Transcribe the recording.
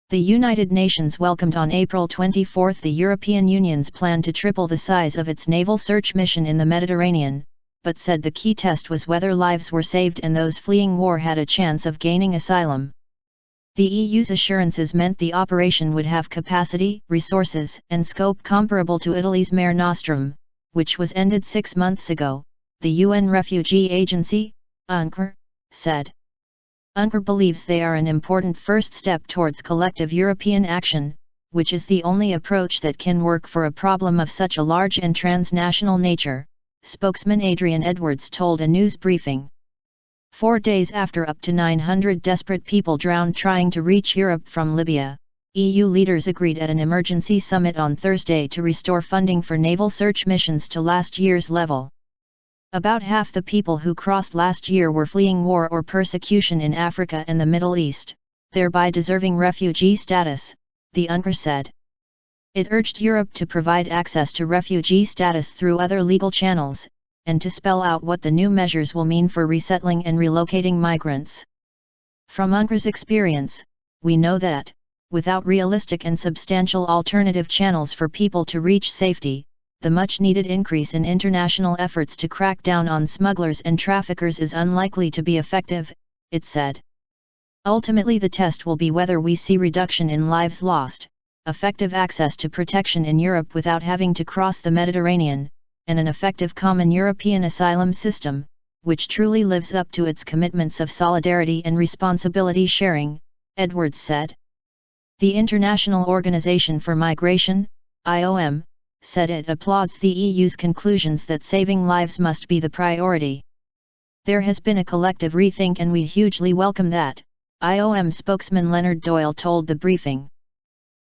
The United Nations welcomed on April 24 the European Union's plan to triple the size of its naval search mission in the Mediterranean, but said the key test was whether lives were saved and those fleeing war had a chance of gaining asylum. The EU's assurances meant the operation would have capacity, resources, and scope comparable to Italy's Mare Nostrum, which was ended 6 months ago, the UN Refugee Agency, UNHCR, said. UNHCR believes they are an important first step towards collective European action, which is the only approach that can work for a problem of such a large and transnational nature, spokesman Adrian Edwards told a news briefing. 4 days after up to 900 desperate people drowned trying to reach Europe from Libya, EU leaders agreed at an emergency summit on Thursday to restore funding for naval search missions to last year's level. About half the people who crossed last year were fleeing war or persecution in Africa and the Middle East, thereby deserving refugee status, the UNHCR said. It urged Europe to provide access to refugee status through other legal channels, and to spell out what the new measures will mean for resettling and relocating migrants. From UNHCR's experience, we know that, without realistic and substantial alternative channels for people to reach safety, the much-needed increase in international efforts to crack down on smugglers and traffickers is unlikely to be effective, it said. Ultimately, the test will be whether we see reduction in lives lost, effective access to protection in Europe without having to cross the Mediterranean, and an effective common European asylum system, which truly lives up to its commitments of solidarity and responsibility sharing, Edwards said. The International Organization for Migration, IOM, said it applauds the EU's conclusions that saving lives must be the priority. There has been a collective rethink and we hugely welcome that, IOM spokesman Leonard Doyle told the briefing.